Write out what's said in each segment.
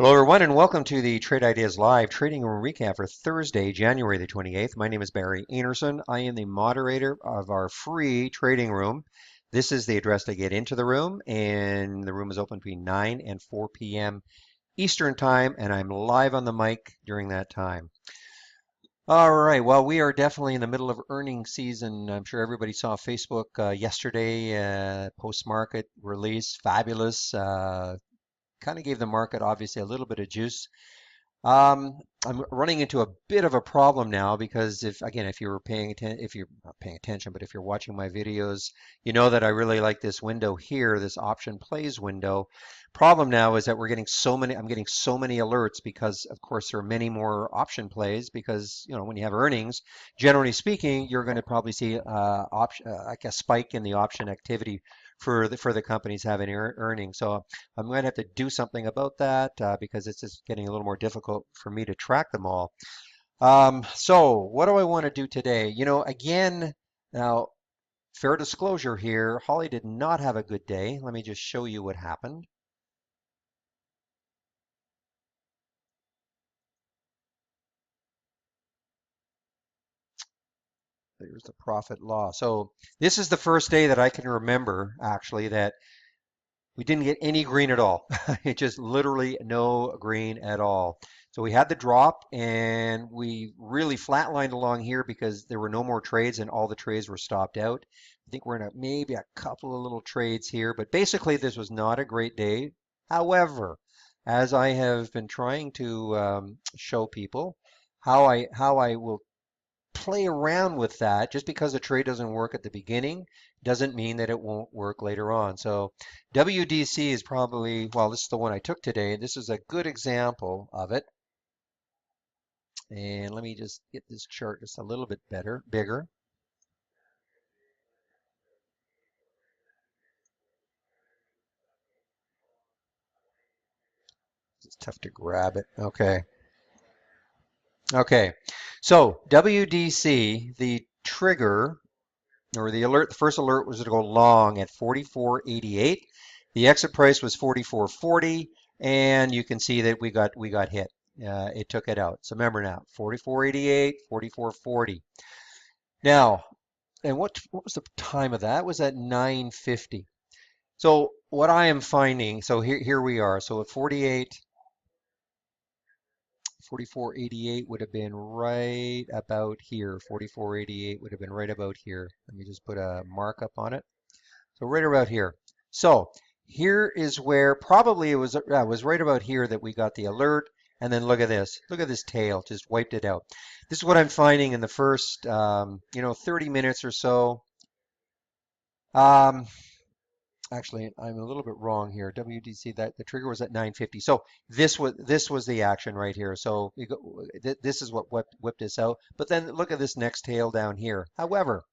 Hello, everyone, and welcome to the Trade Ideas Live Trading Room Recap for Thursday, January the 28th. My name is Barry Anderson. I am the moderator of our free trading room. This is the address to get into the room, and the room is open between 9 and 4 p.m. Eastern Time, and I'm live on the mic during that time. All right, well, we are definitely in the middle of earnings season. I'm sure everybody saw Facebook yesterday, post-market release, fabulous. Kind of gave the market obviously a little bit of juice. I'm running into a bit of a problem now because if you're paying attention, if you're not paying attention, but if you're watching my videos, you know that I really like this window here, this option plays window. Problem now is that I'm getting so many alerts because of course there are many more option plays because, when you have earnings, generally speaking, you're going to probably see like a spike in the option activity for the companies having earnings. So I'm going to have to do something about that because it's just getting a little more difficult for me to track them all. So what do I want to do today? Again, now, fair disclosure here, Holly did not have a good day. Let me just show you what happened. There's the profit loss. So this is the first day that I can remember actually that we didn't get any green at all. It just literally no green at all. So we had the drop and we really flatlined along here because there were no more trades and all the trades were stopped out. I think we're in maybe a couple of little trades here, but basically this was not a great day. However, as I have been trying to show people how I will play around with that. Just because a trade doesn't work at the beginning doesn't mean that it won't work later on. So WDC is probably, well, this is the one I took today. This is a good example of it. And let me just get this chart just a little bit bigger. It's tough to grab it. Okay. Okay. So WDC, the trigger or the alert, the first alert was to go long at 44.88. The exit price was 44.40, and you can see that we got hit. It took it out. So remember now, 44.88, 44.40. Now, and what was the time of that? It was at 9:50. So what I am finding, so here we are. So at 44.88 would have been right about here. 44.88 would have been right about here. Let me just put a markup on it. So right about here. So here is where probably it was right about here that we got the alert. And then look at this. Look at this tail. Just wiped it out. This is what I'm finding in the first, 30 minutes or so. Um, Actually, I'm a little bit wrong here. WDC, that the trigger was at 9:50. So this was the action right here. So this is what whipped this out. But then look at this next tail down here. However,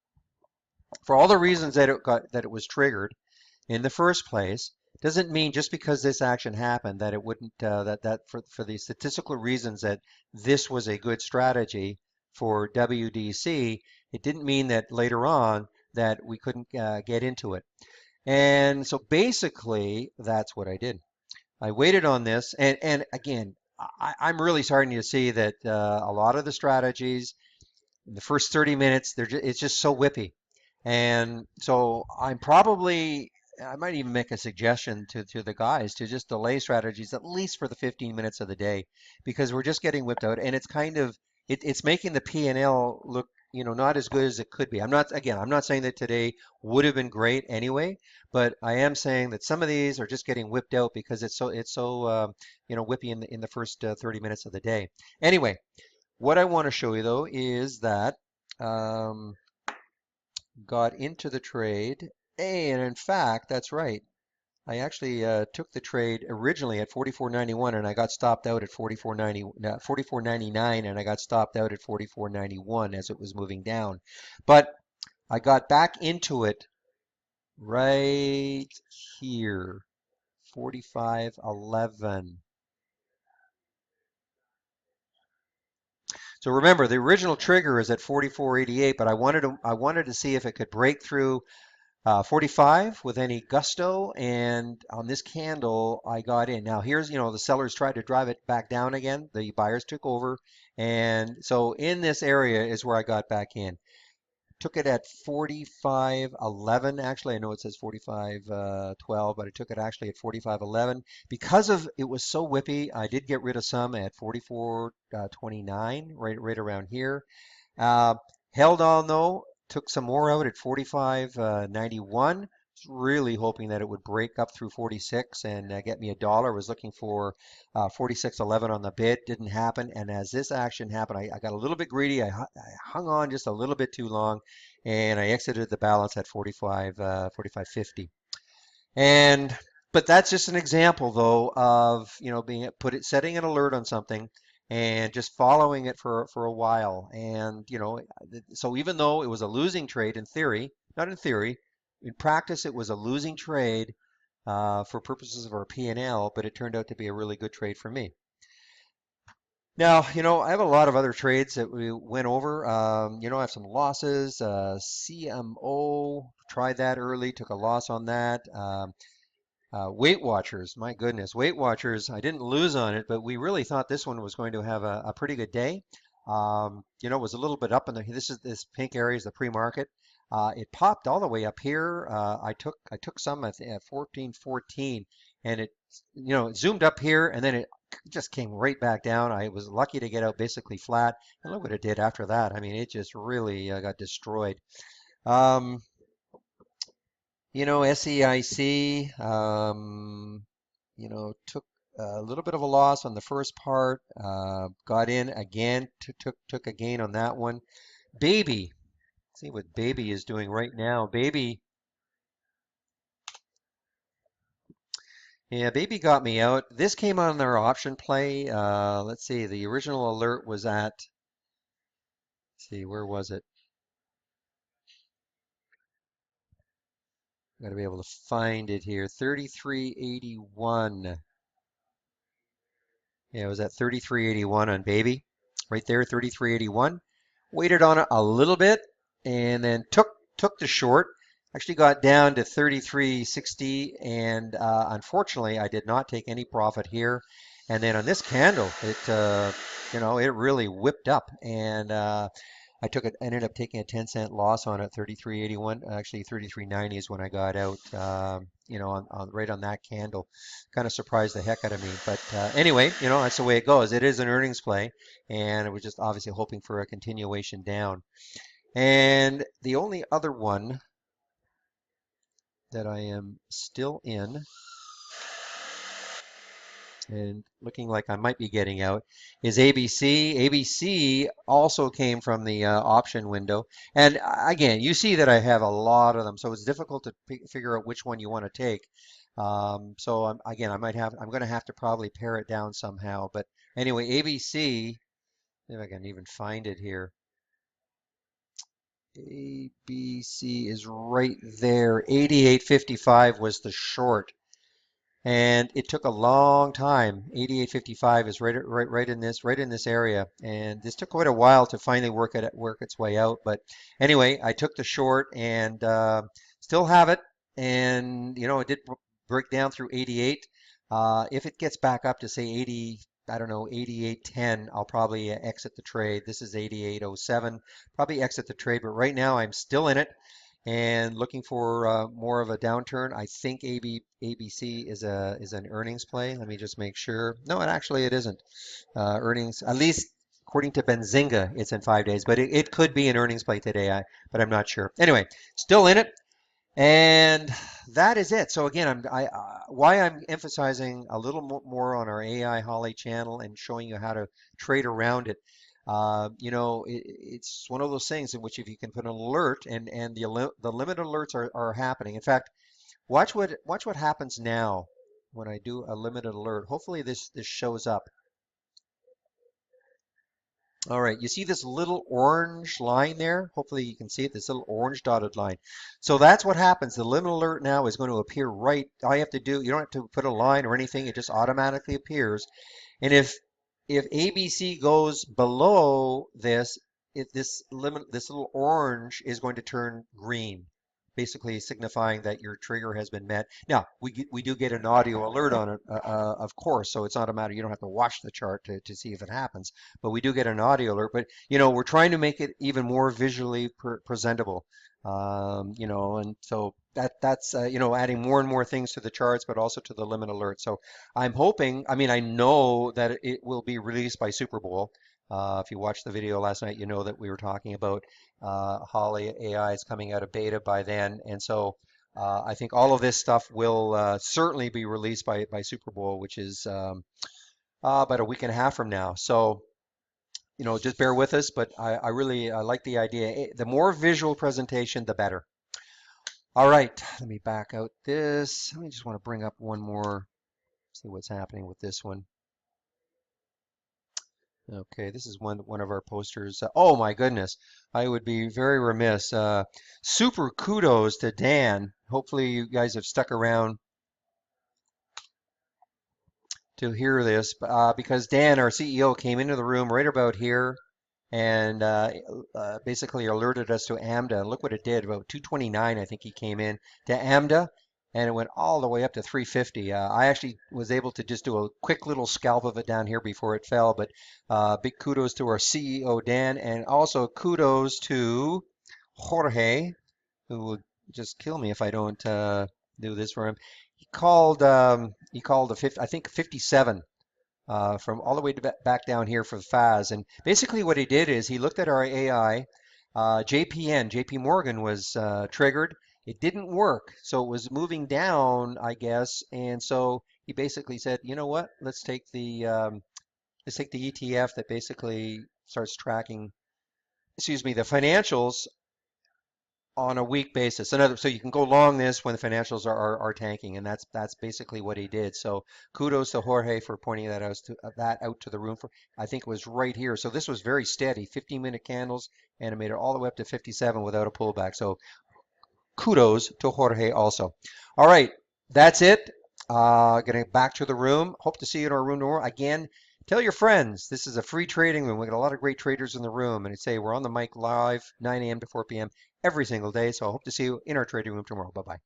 for all the reasons that it was triggered in the first place, doesn't mean just because this action happened that it wouldn't that for the statistical reasons that this was a good strategy for WDC, it didn't mean that later on that we couldn't get into it. And so basically, that's what I did. I waited on this, and again, I'm really starting to see that a lot of the strategies in the first 30 minutes, it's just so whippy. And so I might even make a suggestion to the guys to just delay strategies at least for the 15 minutes of the day because we're just getting whipped out and it's kind of it's making the P&L look, not as good as it could be. I'm not saying that today would have been great anyway, but I am saying that some of these are just getting whipped out because it's so whippy in the first 30 minutes of the day. Anyway, what I want to show you though is that um, got into the trade. And in fact, that's right. I actually took the trade originally at 44.91 and I got stopped out at 44.99 and I got stopped out at 44.91 as it was moving down. But I got back into it right here, 45.11. So remember, the original trigger is at 44.88, but I wanted to see if it could break through 45 with any gusto, and on this candle I got in. Now here's, the sellers tried to drive it back down again. The buyers took over, and so in this area is where I got back in. Took it at 45.11. Actually, I know it says 45.12, but I took it actually at 45.11 because of it was so whippy. I did get rid of some at 44.29, right around here. Uh, Held on though, took some more out at 45.91. Really hoping that it would break up through 46 and get me a dollar. Was looking for 46.11 on the bid. Didn't happen. And as this action happened, I got a little bit greedy. I hung on just a little bit too long, and I exited the balance at 45.50. And but that's just an example though of, being setting an alert on something and just following it for a while. And, so even though it was a losing trade in theory, not in theory, in practice it was a losing trade for purposes of our P&L, but it turned out to be a really good trade for me. Now, I have a lot of other trades that we went over. I have some losses. CMO, tried that early, took a loss on that. Weight Watchers, my goodness, Weight Watchers, I didn't lose on it, but we really thought this one was going to have a pretty good day. It was a little bit up in this pink area is the pre-market. It popped all the way up here. I took some at 14.14, and it zoomed up here, and then it just came right back down. I was lucky to get out basically flat, and look what it did after that. I mean, it just really got destroyed. Um, SEIC, took a little bit of a loss on the first part, got in again, took a gain on that one. Baby, see what Baby is doing right now. Yeah, Baby got me out. This came on their option play. Let's see, the original alert was at, let's see, where was it? Got to be able to find it here. 33.81. Yeah, it was at 33.81 on Baby. Right there, 33.81. Waited on it a little bit and then took the short. Actually got down to 33.60, and unfortunately I did not take any profit here. And then on this candle, it really whipped up, and ended up taking a 10-cent loss on it, 33.81. Actually, 33.90 is when I got out. Right on that candle, kind of surprised the heck out of me. But anyway, that's the way it goes. It is an earnings play, and I was just obviously hoping for a continuation down. And the only other one that I am still in and looking like I might be getting out is ABC. ABC also came from the option window. And again, you see that I have a lot of them, so it's difficult to figure out which one you want to take. So again, I'm going to have to probably pare it down somehow. But anyway, ABC, if I can even find it here. ABC is right there. 88.55 was the short. And it took a long time. 88.55 is right in this area, and this took quite a while to finally work its way out. But anyway, I took the short and still have it, and it did break down through 88. If it gets back up to say 80, I don't know, 88.10, I'll probably exit the trade. This is 88.07, probably exit the trade. But right now, I'm still in it and looking for more of a downturn. I think ABC is an earnings play. Let me just make sure. No, it isn't. Earnings, at least according to Benzinga, it's in 5 days, but it could be an earnings play today. But I'm not sure. Anyway, still in it. And that is it. So again, why I'm emphasizing a little more on our AI Holly channel and showing you how to trade around it. It's one of those things in which if you can put an alert, and the limit alerts are happening. In fact, watch what happens now when I do a limited alert. Hopefully this shows up. All right, you see this little orange line there? Hopefully you can see it, this little orange dotted line. So that's what happens. The limit alert now is going to appear right. All you have to do, you don't have to put a line or anything, it just automatically appears. And if ABC goes below this, this little orange is going to turn green. basically signifying that your trigger has been met. Now, we do get an audio alert on it, of course, so it's not a matter, you don't have to watch the chart to see if it happens, but we do get an audio alert. But, we're trying to make it even more visually presentable. And so that's adding more and more things to the charts, but also to the limit alert. So I'm hoping, I mean, I know that it will be released by Super Bowl. If you watched the video last night, you know that we were talking about Holly AI is coming out of beta by then, and so I think all of this stuff will certainly be released by Super Bowl, which is about a week and a half from now. So just bear with us, but I really like the idea. The more visual presentation, the better. All right, let me back out this. I just want to bring up one more, see what's happening with this one. Okay, this is one of our posters. Oh my goodness, I would be very remiss. Super kudos to Dan. Hopefully you guys have stuck around to hear this, because Dan, our CEO, came into the room right about here and basically alerted us to AMDA. And look what it did. About 229, I think he came in to AMDA, and it went all the way up to 350. I actually was able to just do a quick little scalp of it down here before it fell. But big kudos to our CEO, Dan, and also kudos to Jorge, who will just kill me if I don't do this for him. He called I think 57 from all the way back down here for FAS. And basically what he did is he looked at our AI. JP Morgan was triggered. It didn't work, so it was moving down, I guess. And so he basically said, you know what? Let's take the ETF that basically starts tracking, excuse me, the financials on a week basis. So you can go long this when the financials are tanking, and that's basically what he did. So kudos to Jorge for pointing that out to the room. I think it was right here. So this was very steady, 15-minute candles, and it made it all the way up to 57 without a pullback. So kudos to Jorge also. All right, that's it. Getting back to the room. Hope to see you in our room tomorrow. Again, tell your friends. This is a free trading room. We got a lot of great traders in the room. And I say we're on the mic live 9 a.m. to 4 p.m. every single day. So I hope to see you in our trading room tomorrow. Bye-bye.